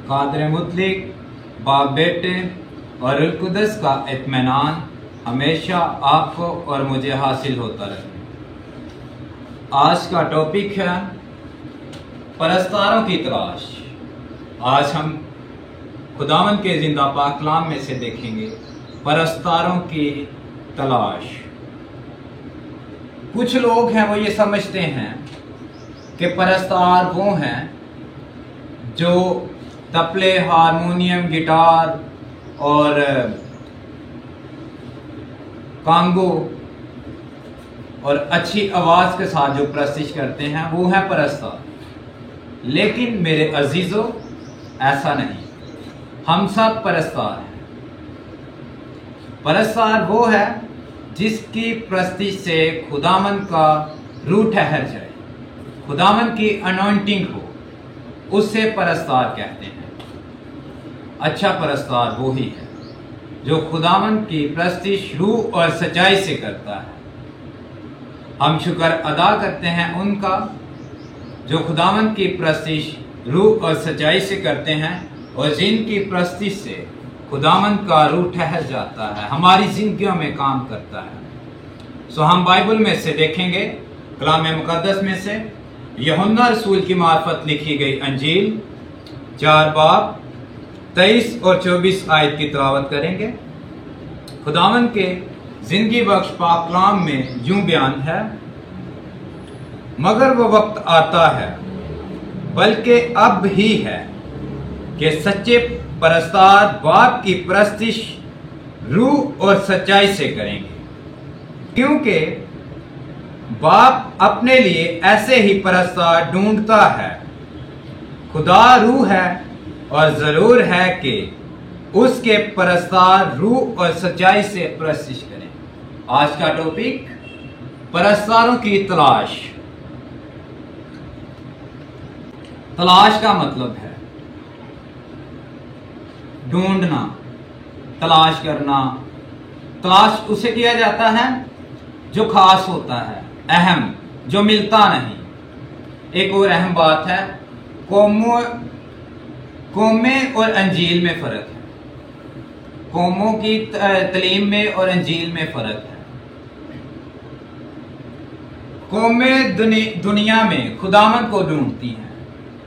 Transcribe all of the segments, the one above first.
कादर मुतलिक बाप बेटे और रुल कुदस का इत्मीनान हमेशा आपको और मुझे हासिल होता रहे। आज का टॉपिक है परस्तारों की तलाश। आज हम खुदावंद के जिंदा पाक कलाम में से देखेंगे परस्तारों की तलाश। कुछ लोग हैं वो ये समझते हैं कि परस्तार वो हैं जो तबले, हारमोनियम, गिटार और कांगो और अच्छी आवाज़ के साथ जो प्रस्तिश करते हैं वो है परस्तार। लेकिन मेरे अजीज़ों, ऐसा नहीं, हम सब परस्तार हैं। परस्तार वो है जिसकी प्रस्तिश से खुदावंद का रूह ठहर जाए, खुदावंद की अनॉइंटिंग हो, उससे परस्तार कहते हैं। अच्छा परस्तार वो ही है जो खुदावंद की प्रस्तिश रूह और सच्चाई से करता है। हम शुक्र अदा करते हैं उनका जो खुदावंद की प्रस्तिश रूह और सच्चाई से करते हैं और जिनकी प्रस्तिश से खुदावंद का रूह ठहर जाता है, हमारी जिंदगियों में काम करता है। सो हम बाइबल में से देखेंगे, कलाम मुकद्दस में से यूहन्ना रसूल की मार्फत लिखी गई अंजील 4 बाब 23 और 24 आयत की तिलावत करेंगे। खुदावंद के जिंदगी बख्श पाक कलाम में यूं बयान है, मगर वो वक्त आता है, बल्कि अब ही है, कि सच्चे परस्तार बाप की प्रस्तिश रूह और सच्चाई से करेंगे, क्योंकि बाप अपने लिए ऐसे ही परस्तार ढूंढता है। खुदा रूह है और जरूर है कि उसके परस्तार रूह और सच्चाई से प्रस्तिश करें। आज का टॉपिक परस्तारों की तलाश। तलाश का मतलब है ढूंढना, तलाश करना। तलाश उसे किया जाता है जो खास होता है, अहम, जो मिलता नहीं। एक और अहम बात है, कौमें और अंजील में फर्क है। कौमों की तलीम में और अंजील में फर्क है। कौमें दुनिया में खुदावंद को ढूंढती हैं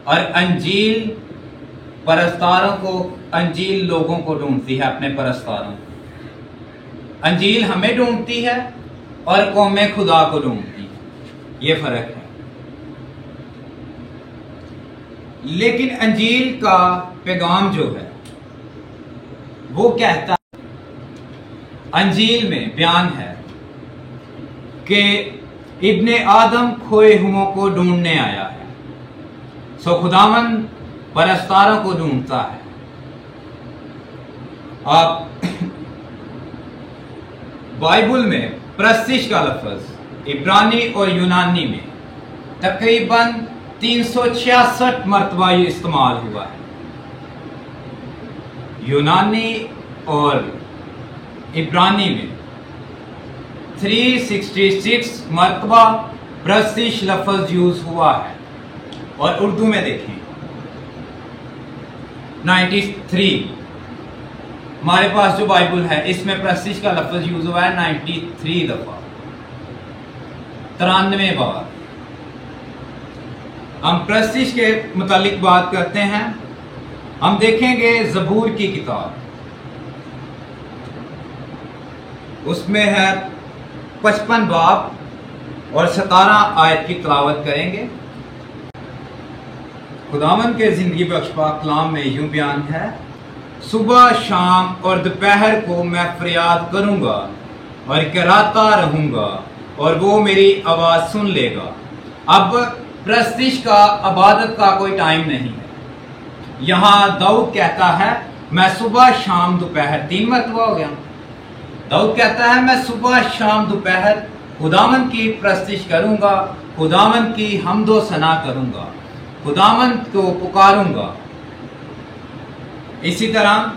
और अंजील परस्तारों को, अंजील लोगों को ढूंढती है, अपने परस्तारों को। अंजील हमें ढूंढती है और कौमें खुदा को ढूंढती है, ये फर्क है। लेकिन अंजील का पैगाम जो है वो कहता है, अंजील में बयान है कि इब्ने आदम खोए हुओं को ढूंढने आया है। सो खुदावंद परस्तारों को ढूंढता है। आप बाइबल में प्रस्तिश का लफ्ज इब्रानी और यूनानी में तकरीबन 366 मरतबा ये इस्तेमाल हुआ है। यूनानी और इब्रानी में 366 मरतबा प्रस्तिश लफ्ज यूज हुआ है। और उर्दू में देखें 93, हमारे पास जो बाइबल है इसमें प्रस्तिश का लफ्ज यूज हुआ है 93 दफा, 93 बार। हम प्रस्तिश के मुतालिक बात करते हैं। हम देखेंगे ज़बूर की किताब, उसमें है 55 बाब और 17 आयत की तिलावत करेंगे। खुदावंद के जिंदगी बख्श पाक कलाम में यूं बयान है, सुबह शाम और दोपहर को मैं फरियाद करूंगा और कराता रहूंगा और वो मेरी आवाज सुन लेगा। अब प्रस्तिश का, इबादत का कोई टाइम नहीं है। यहां दाऊद कहता है मैं सुबह शाम दोपहर, 3 मरतबा हो गया। दाऊद कहता है मैं सुबह शाम दोपहर खुदावंद की प्रस्तिश करूंगा, खुदावंद की हम्दो सना करूंगा, खुदावंद को पुकारूंगा। इसी तरह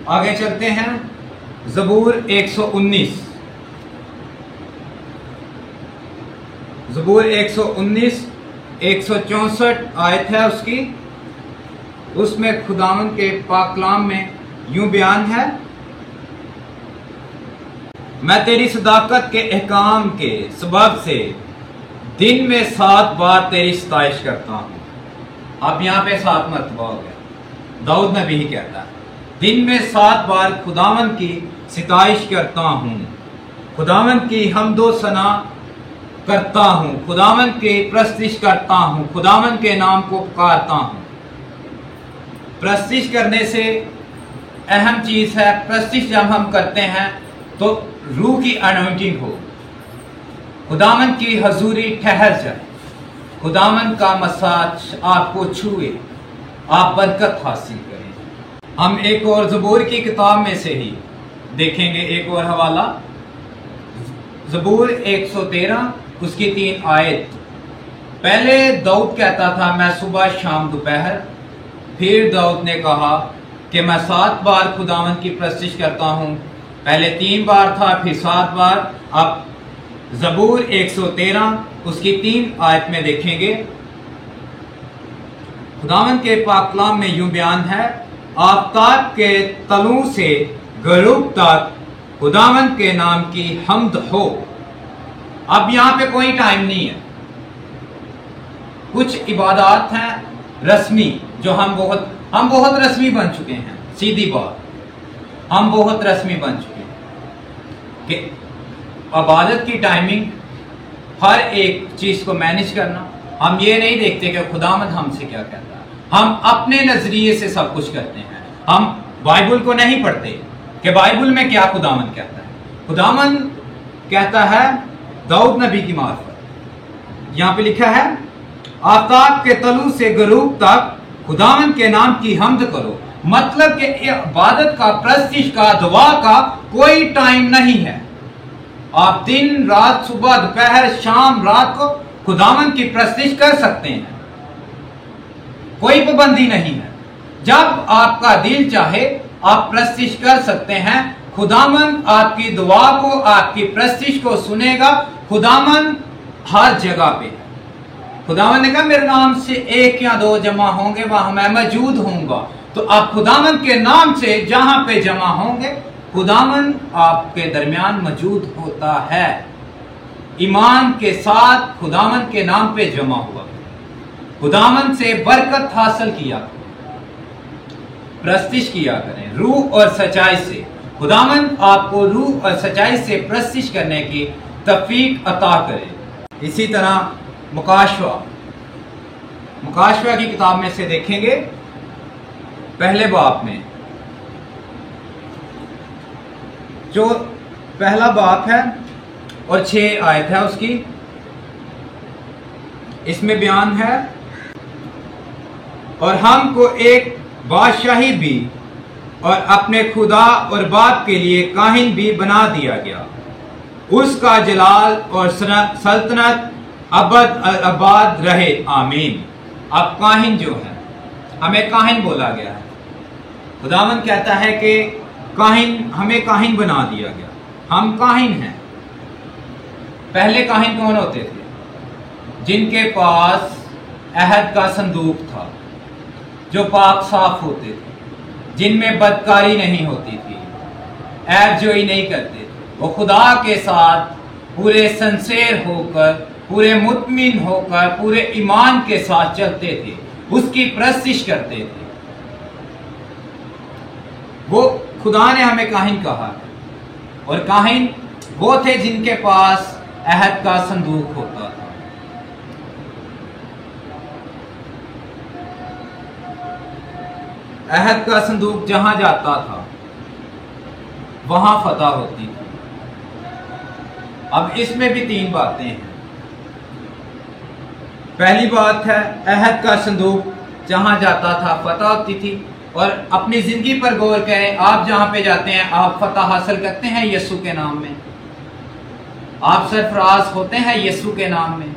आगे चलते हैं, ज़बूर 119, ज़बूर 119 164 आयत है उसकी। اس میں خداوند کے پاک کلام میں یوں بیان ہے، میں تیری صداقت کے احکام کے سبب سے دن میں 7 بار تیری ستائش کرتا ہوں۔ اب یہاں پہ 7 مرتبہ ہو گیا، داؤد نبی ہی کہتا ہے دن میں 7 بار خداوند کی ستائش کرتا ہوں، خداوند کی حمد و ثنا کرتا ہوں، خداوند کی پرستش کرتا ہوں، خداوند کے نام کو پکارتا ہوں۔ پرستش کرنے سے اہم چیز ہے، پرستش جب ہم کرتے ہیں تو روح کی انوائنٹنگ ہو، خداوند کی حضوری ٹھہر جائے، خداوند کا مساج آپ کو چھوئے، آپ برکت حاصل کریں۔ ہم ایک اور زبور کی کتاب میں سے ہی دیکھیں گے ایک اور حوالہ، زبور 113 اس کی 3 آیت۔ پہلے داؤد کہتا تھا میں صبح شام دوپہر، پھر داؤد نے کہا کہ میں 7 بار خداوند کی پرستش کرتا ہوں، پہلے 3 بار تھا پھر 7 بار۔ اب زبور 113 اس کی 3 آیت میں دیکھیں گے، خداوند کے پاک کلام میں یوں بیان ہے، آفتاب کے تلوں سے غروب تک خداوند کے نام کی حمد ہو۔ اب یہاں پہ کوئی ٹائم نہیں ہے، کچھ عبادات ہیں رسمی جو ہم بہت رسمی بن چکے ہیں، سیدھی بات ہم بہت رسمی بن چکے ہیں کہ عبادت کی ٹائمنگ ہر ایک چیز کو مینج کرنا، ہم یہ نہیں دیکھتے کہ خداوند ہم سے کیا کہتا ہے، ہم اپنے نظریے سے سب کچھ کرتے ہیں، ہم بائبل کو نہیں پڑھتے کہ بائبل میں کیا خداوند کہتا ہے۔ خداوند کہتا ہے داؤد نبی کی معرفت، یہاں پہ لکھا ہے آفتاب کے طلوع سے غروب تک خداوند کے نام کی حمد کرو، مطلب کہ عبادت کا، پرستش کا، دعا کا کوئی ٹائم نہیں ہے، آپ دن رات صبح دوپہر شام رات کو خداوند کی پرستش کر سکتے ہیں، کوئی پابندی نہیں ہے، جب آپ کا دل چاہے آپ پرستش کر سکتے ہیں، خداوند آپ کی دعا کو، آپ کی پرستش کو سنے گا، خداوند ہر جگہ پہ ہے، خداوند نے کہا میرے نام سے 1 یا 2 جمع ہوں گے وہاں میں موجود ہوں گا، تو آپ خداوند کے نام سے جہاں پہ جمع ہوں گے خداوند آپ کے درمیان موجود ہوتا ہے، ایمان کے ساتھ خداوند کے نام پہ جمع ہوا، خداوند سے برکت حاصل کیا، پرستش کیا کریں روح اور سچائی سے، خداوند آپ کو روح اور سچائی سے پرستش کرنے کی توفیق عطا کرے۔ اسی طرح مکاشفہ کی کتاب میں سے دیکھیں گے پہلے باب میں، جو پہلا باب ہے اور 6 آیت ہے اس کی، اس میں بیان ہے اور ہم کو ایک بادشاہی بھی اور اپنے خدا اور باپ کے لیے کاہن بھی بنا دیا گیا، اس کا جلال اور سلطنت ابد آباد رہے، آمین۔ اب کاہن جو ہے، ہمیں کاہن بولا گیا ہے، خداوند کہتا ہے کہ کاہن، ہمیں کاہن بنا دیا گیا، ہم کاہن ہیں۔ پہلے کاہن کون ہوتے تھے؟ جن کے پاس عہد کا صندوق تھا، جو پاک صاف ہوتے تھے، جن میں بدکاری نہیں ہوتی تھی، عیب جوئی نہیں کرتے تھے، وہ خدا کے ساتھ پورے سنسیر ہو کر، پورے مطمئن ہو کر، پورے ایمان کے ساتھ چلتے تھے، اس کی پرستش کرتے تھے، وہ خدا نے ہمیں کاہن کہا، اور کاہن وہ تھے جن کے پاس عہد کا صندوق ہوتا تھا۔ عہد کا صندوق جہاں جاتا تھا وہاں فتح ہوتی تھی۔ اب اس میں بھی 3 باتیں ہیں۔ پہلی بات ہے عہد کا صندوق جہاں جاتا تھا فتح ہوتی تھی، اور اپنی زندگی پر غور کریں، آپ جہاں پہ جاتے ہیں آپ فتح حاصل کرتے ہیں یسوع کے نام میں، آپ سرفراز ہوتے ہیں یسوع کے نام میں،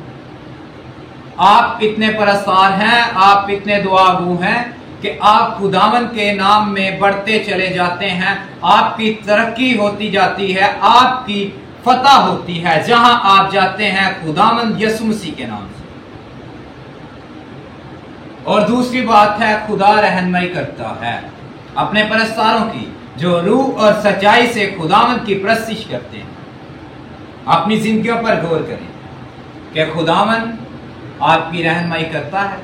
آپ اتنے پرستار ہیں، آپ اتنے دعا گو ہیں کہ آپ خداوند کے نام میں بڑھتے چلے جاتے ہیں، آپ کی ترقی ہوتی جاتی ہے، آپ کی فتح ہوتی ہے، جہاں آپ جاتے ہیں خداوند یسوع مسیح کے نام سے۔ और दूसरी बात है खुदा रहनुमाई करता है अपने परस्तारों की जो रूह और सच्चाई से खुदावंद की परस्तिश करते हैं। अपनी जिंदगियों पर गौर करें कि खुदावंद आपकी रहनुमाई करता है।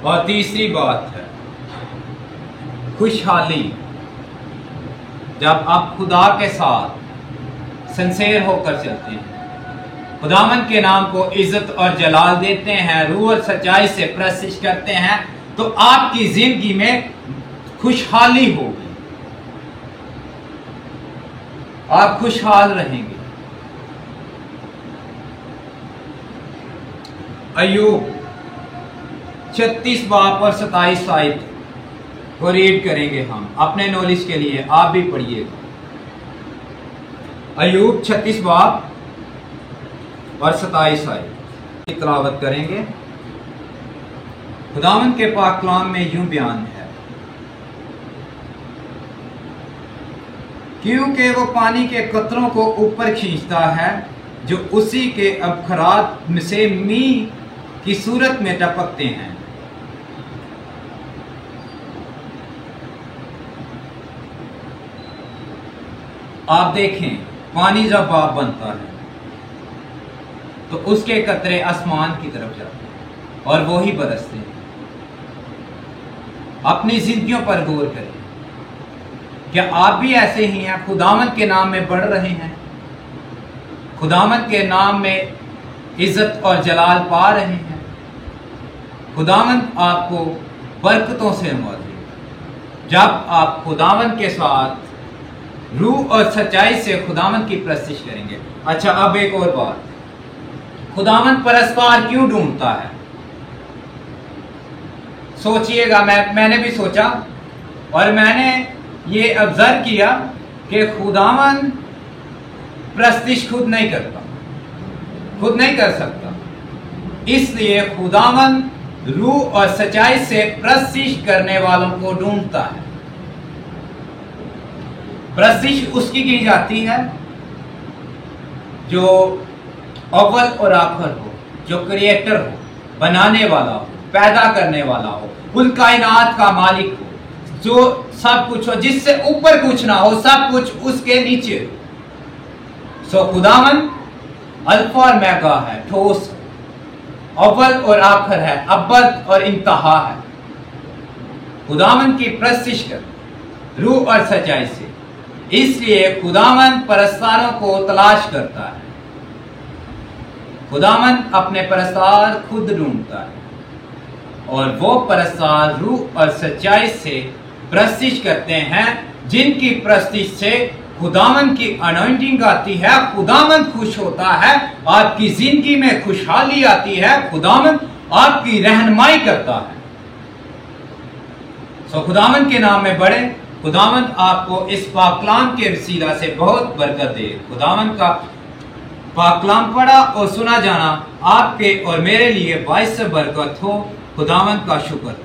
और तीसरी बात है खुशहाली। जब आप खुदा के साथ सिंसेर होकर चलते हैं, खुदावंद के नाम को इज्जत और जलाल देते हैं, रूह और सच्चाई से परस्तिश करते हैं, तो आपकी जिंदगी में खुशहाली होगी, आप खुशहाल रहेंगे। अय्यूब 36 बाब और 27 आयत को रीड करेंगे हम अपने नॉलेज के लिए, आप भी पढ़िएगा। अय्यूब 36 बाब और 27 आयत की तिलावत करेंगे। खुदावंद के पाक कलाम में यूं बयान है, क्योंकि वो पानी के कतरों को ऊपर खींचता है जो उसी के अबखरात से मींह की सूरत में टपकते हैं। आप देखें, पानी जब बाप बनता है तो उसके कतरे आसमान की तरफ जाते हैं और वो ही बरसते हैं। अपनी जिंदगियों पर गौर करें, क्या आप भी ऐसे ही हैं? खुदावंद के नाम में बढ़ रहे हैं, खुदावंद के नाम में इज्जत और जलाल पा रहे हैं, खुदावंद आपको बरकतों से नवाजेगा जब आप खुदावंद के साथ रूह और सच्चाई से खुदावंद की परस्तिश करेंगे। अच्छा, अब एक और बात, खुदावंद परस्तार क्यों ढूंढता है? सोचिएगा, मैंने भी सोचा और मैंने ये ऑब्जर्व किया कि खुदावंद परस्तिश खुद नहीं करता, खुद नहीं कर सकता, इसलिए खुदावंद रूह और सच्चाई से परस्तिश करने वालों को ढूंढता है। परस्तिश उसकी की जाती है जो अव्वल और आखिर हो, जो क्रिएटर हो, बनाने वाला हो, पैदा करने वाला हो, कुल कायनात का मालिक हो, जो सब कुछ हो, जिससे ऊपर कुछ ना हो, सब कुछ उसके नीचे हो। सो खुदावंद अल्फा और मेगा है, ठोस, अव्वल और आखिर है, अब्बद और इंतहा है। खुदावंद की परस्तिश कर रूह और सच्चाई से, इसलिए खुदावंद परस्तारों को तलाश करता है। खुदावंद अपने परस्तार खुद ढूंढता है और वो परस्तार रूह और सच्चाई से परस्तिश करते हैं, जिनकी परस्तिश से खुदावंद की अनॉइंटिंग आती है, खुदावंद खुश होता है, आपकी जिंदगी में खुशहाली आती है, खुदावंद आपकी रहनुमाई करता है। सो खुदावंद के नाम में बढ़े, खुदावंद आपको इस पाक कलाम के वसीला से बहुत बरकत दे। खुदावंद का पाक कलाम पढ़ा और सुना जाना आपके और मेरे लिए बाइस बरकत हो। खुदावंद का शुक्र।